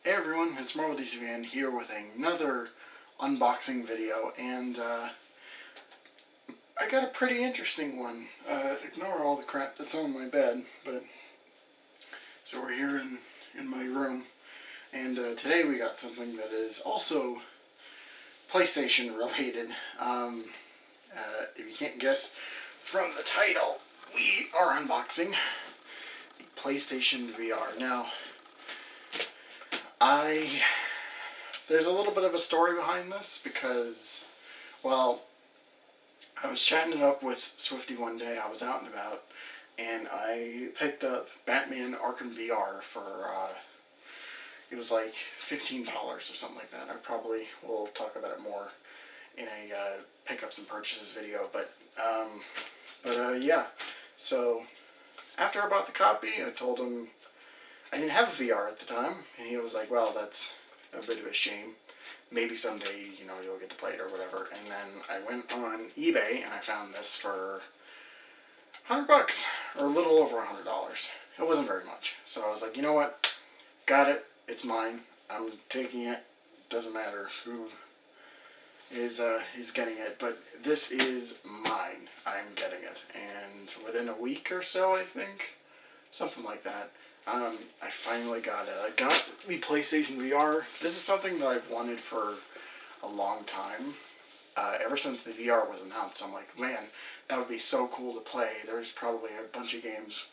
Hey everyone, it's Marvel DC Fan here with another unboxing video, and I got a pretty interesting one. Ignore all the crap that's on my bed, but so we're here in my room, and today we got something that is also PlayStation related. If you can't guess from the title, we are unboxing the PlayStation VR. Now, there's a little bit of a story behind this because, well, I was chatting it up with Swifty one day. I was out and about, and I picked up Batman Arkham VR for, it was like $15 or something like that. I probably will talk about it more in a pickups and purchases video, but yeah. So after I bought the copy, I told him I didn't have a VR at the time, and he was like, well, that's a bit of a shame. Maybe someday, you'll get to play it or whatever. And then I went on eBay, and I found this for $100, or a little over $100. It wasn't very much. So I was like, you know what? Got it. It's mine. I'm taking it. Doesn't matter who is getting it, but this is mine. I'm getting it. And within a week or so, I think, something like that, I finally got it. I got the PlayStation VR. This is something that I've wanted for a long time. Ever since the VR was announced, I'm like, man, that would be so cool to play. There's probably a bunch of games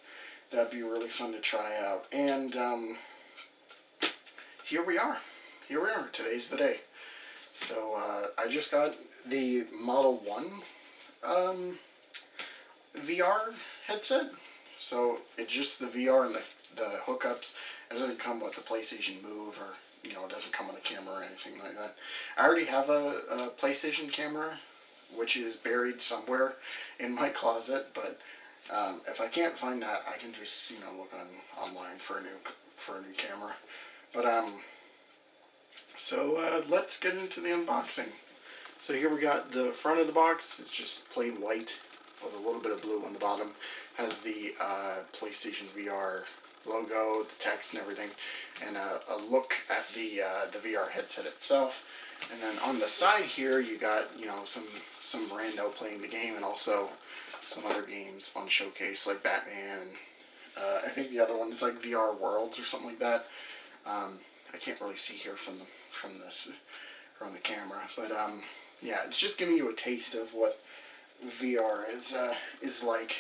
that would be really fun to try out. And here we are. Here we are. Today's the day. So I just got the Model 1 VR headset. So it's just the VR and the hookups. It doesn't come with the PlayStation Move, or it doesn't come with a camera or anything like that. I already have a PlayStation camera, which is buried somewhere in my closet. But if I can't find that, I can just look online for a new camera. But so let's get into the unboxing. So here we got the front of the box. It's just plain white with a little bit of blue on the bottom. Has the PlayStation VR logo, the text and everything, and a look at the VR headset itself. And then on the side here, you got some rando playing the game, and also some other games on showcase like Batman. I think the other one is like VR Worlds or something like that. I can't really see here from the camera, but yeah, it's just giving you a taste of what VR is like.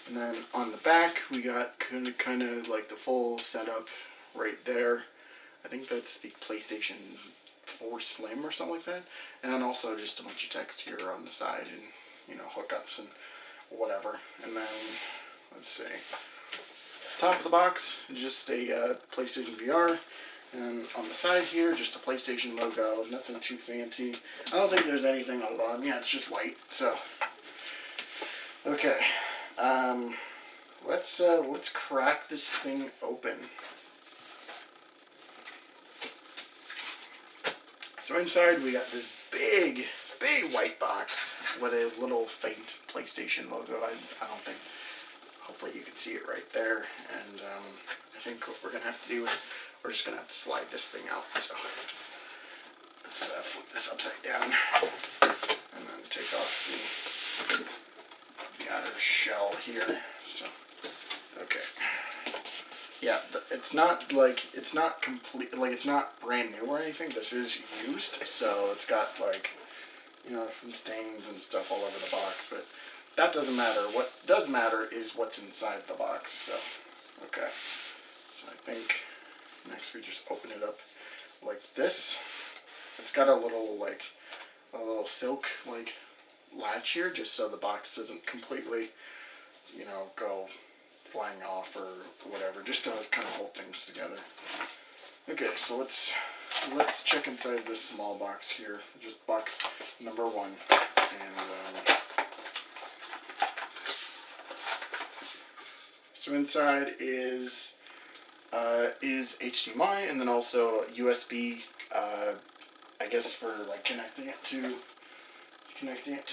And then on the back, we got kind of like the full setup right there. I think that's the PlayStation 4 Slim or something like that. And then also just a bunch of text here on the side, and hookups and whatever. And then let's see, top of the box is just a PlayStation VR. And on the side here, just a PlayStation logo. Nothing too fancy. I don't think there's anything on the bottom. Yeah, it's just white. So okay. Let's crack this thing open. So inside we got this big white box with a little faint PlayStation logo. I don't think. Hopefully you can see it right there. And I think what we're gonna have to do is we're just gonna have to slide this thing out. So let's flip this upside down and then take off the outer shell here. So, okay. Yeah, it's not complete, like it's not brand new or anything. This is used, so it's got some stains and stuff all over the box, but that doesn't matter. What does matter is what's inside the box. So, okay. So I think next we just open it up like this. It's got a little silk latch here, just so the box doesn't completely go flying off or whatever, just to kind of hold things together. Okay, so let's check inside this small box here, just box number 1. And so inside is HDMI, and then also USB, I guess for connecting it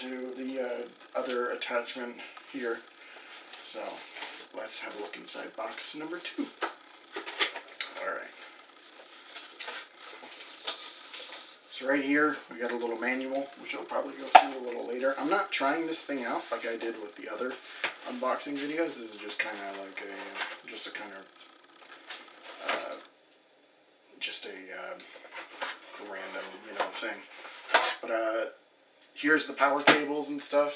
to the other attachment here. So let's have a look inside box number 2. Alright. So right here, we got a little manual, which I'll probably go through a little later. I'm not trying this thing out like I did with the other unboxing videos. This is just kind of like just a random, thing. But here's the power cables and stuff.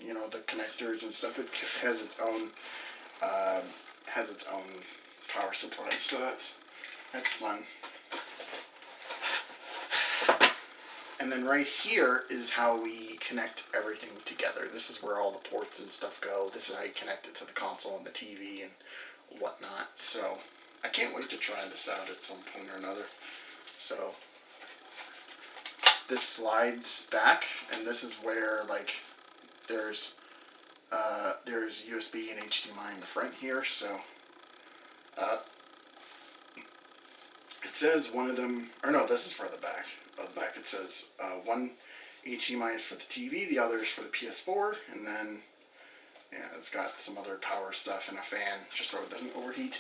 The connectors and stuff. It has its own power supply, so that's fun. And then right here is how we connect everything together. This is where all the ports and stuff go. This is how you connect it to the console and the TV and whatnot. So I can't wait to try this out at some point or another. So this slides back, and this is where there's USB and HDMI in the front here. So it says one of them, or no, this is for the back. On the back it says one HDMI is for the TV, the other is for the PS4, and then it's got some other power stuff and a fan just so it doesn't overheat.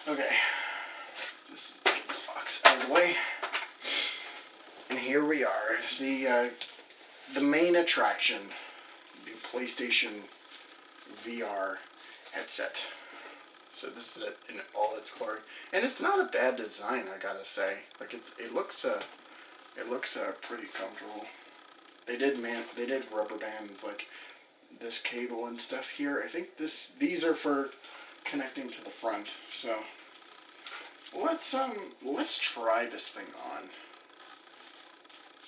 Okay, just get this box out of the way, and here we are, the main attraction, the PlayStation VR headset. So this is it in all its glory, and it's not a bad design, I gotta say. It looks pretty comfortable. They did rubber band this cable and stuff here. I think these are for connecting to the front. So let's try this thing on.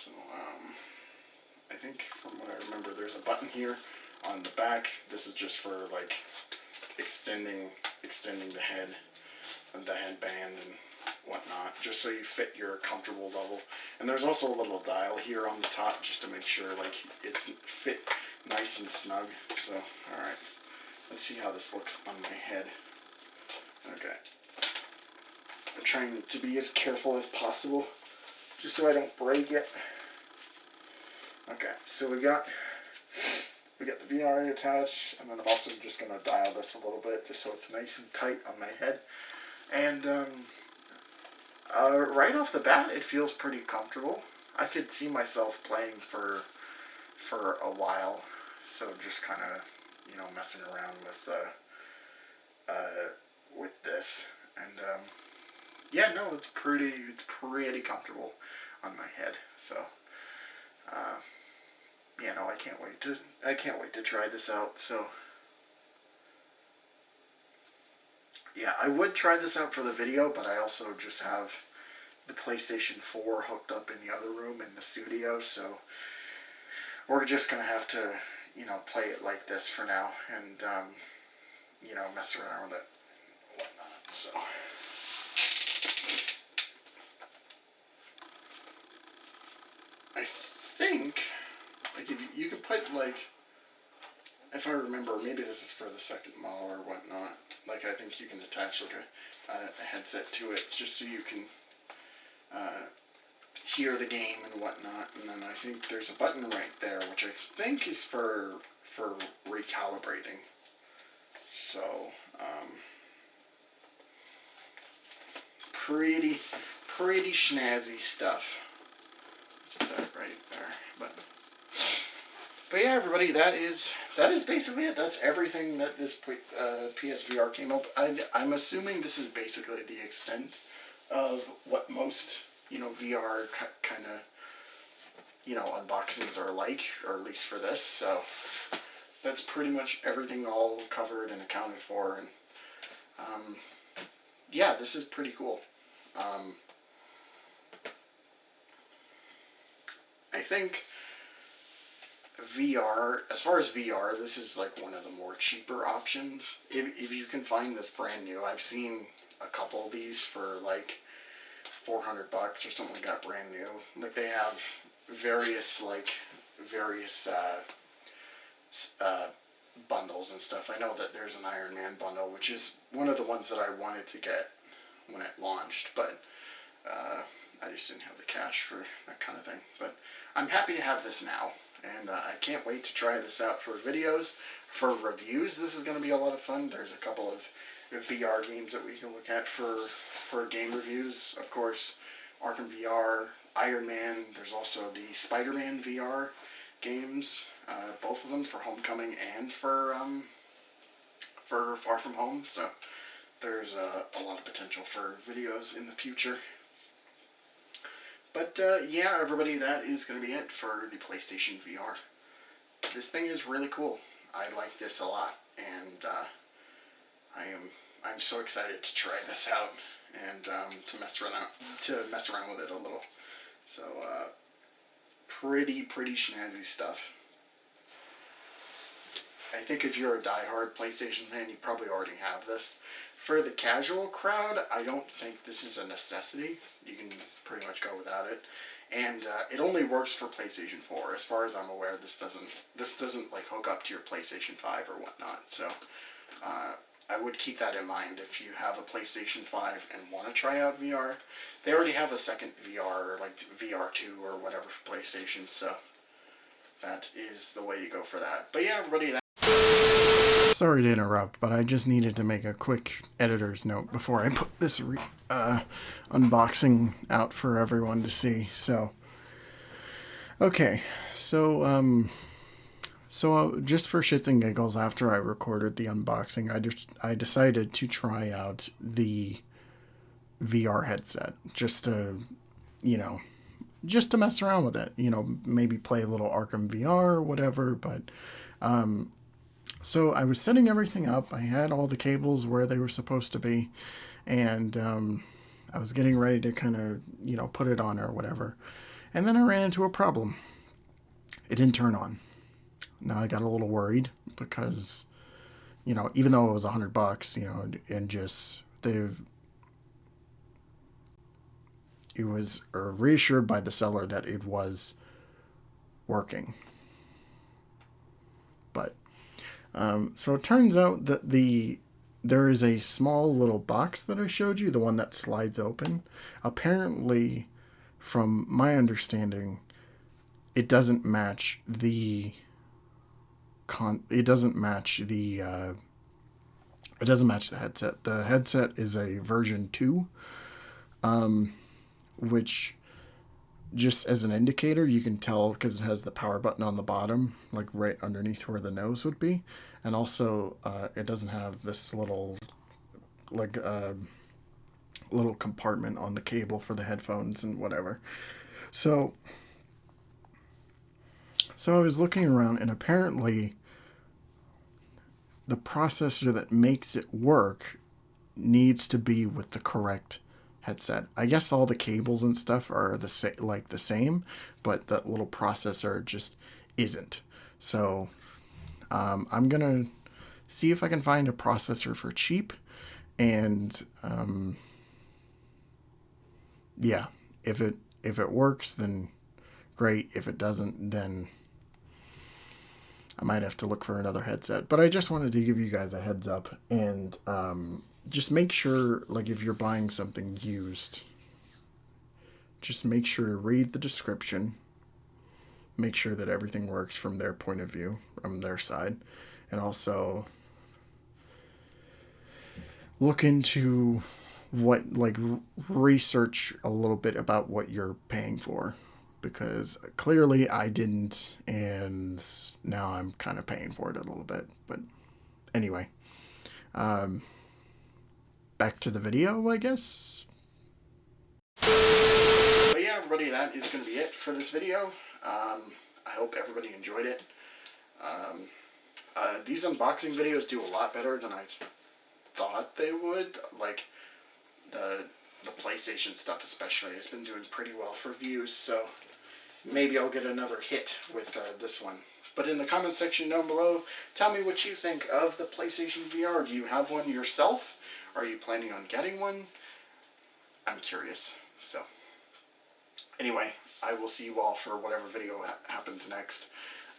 So I think from what I remember, there's a button here on the back. This is just for extending the head and the headband and whatnot, just so you fit your comfortable level. And there's also a little dial here on the top just to make sure it's fit nice and snug. So alright, let's see how this looks on my head. Okay, I'm trying to be as careful as possible just so I don't break it. Okay, so we got the VR attached, and then I'm also just going to dial this a little bit just so it's nice and tight on my head. And right off the bat, it feels pretty comfortable. I could see myself playing for a while, so just kind of messing around with this. And it's pretty comfortable on my head. So I can't wait to try this out. So yeah, I would try this out for the video, but I also just have the PlayStation 4 hooked up in the other room in the studio, so we're just gonna have to play it like this for now, and mess around with it and whatnot. So I think if you could put if I remember, maybe this is for the second model or whatnot. I think you can attach a headset to it just so you can hear the game and whatnot. And then I think there's a button right there, which I think is for recalibrating. So pretty snazzy stuff. Let's put that right there. But yeah, everybody, that is basically it. That's everything that this PSVR came up. I'm assuming this is basically the extent of what most VR kind of unboxings are like, or at least for this. So that's pretty much everything all covered and accounted for. And yeah, this is pretty cool. I think VR, as far as VR, this is one of the more cheaper options. If you can find this brand new, I've seen a couple of these for $400 or something like that, brand new. They have various bundles and stuff. I know that there's an Iron Man bundle, which is one of the ones that I wanted to get when it launched, but I just didn't have the cash for that kind of thing. But I'm happy to have this now. And I can't wait to try this out for videos, for reviews. This is going to be a lot of fun. There's a couple of VR games that we can look at for game reviews. Of course, Arkham VR, Iron Man. There's also the Spider-Man VR games, both of them for Homecoming and for Far From Home. So there's a lot of potential for videos in the future. But yeah, everybody, that is going to be it for the PlayStation VR. This thing is really cool. I like this a lot, and I'm so excited to try this out and to mess around with it a little. So pretty snazzy stuff. I think if you're a die-hard PlayStation fan, you probably already have this. For the casual crowd, I don't think this is a necessity. You can pretty much go without it, and it only works for PlayStation 4. As far as I'm aware, this doesn't like hook up to your PlayStation 5 or whatnot. So I would keep that in mind if you have a PlayStation 5 and want to try out VR. They already have a second VR, like VR2 or whatever for PlayStation. So that is the way to go for that. But yeah, everybody. Sorry to interrupt, but I just needed to make a quick editor's note before I put this unboxing out for everyone to see. So, okay, so just for shits and giggles, after I recorded the unboxing, I decided to try out the VR headset just to mess around with it. Maybe play a little Arkham VR or whatever, but. So I was setting everything up. I had all the cables where they were supposed to be, and I was getting ready to kind of, put it on or whatever. And then I ran into a problem. It didn't turn on. Now I got a little worried because, even though it was $100, and just it was reassured by the seller that it was working. But so it turns out that there is a small little box that I showed you, the one that slides open. Apparently, from my understanding, it doesn't match the headset. The headset is a version 2, which, just as an indicator, you can tell because it has the power button on the bottom, like right underneath where the nose would be. And also, it doesn't have this little compartment on the cable for the headphones and whatever. So I was looking around, and apparently the processor that makes it work needs to be with the correct headset. I guess all the cables and stuff are the same, but that little processor just isn't. So I'm gonna see if I can find a processor for cheap, and yeah, if it works, then great. If it doesn't, then I might have to look for another headset. But I just wanted to give you guys a heads up, and just make sure, like, if you're buying something used, just make sure to read the description. Make sure that everything works from their point of view, from their side. And also look into research a little bit about what you're paying for. Because clearly I didn't, and now I'm kind of paying for it a little bit. But anyway, back to the video, I guess. But yeah, everybody, that is going to be it for this video. I hope everybody enjoyed it. These unboxing videos do a lot better than I thought they would. Like, the PlayStation stuff especially has been doing pretty well for views, so maybe I'll get another hit with this one. But in the comment section down below, tell me what you think of the PlayStation VR. Do you have one yourself? Are you planning on getting one? I'm curious. So, anyway, I will see you all for whatever video happens next.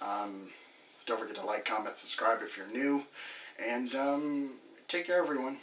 Don't forget to like, comment, subscribe if you're new. And take care, everyone.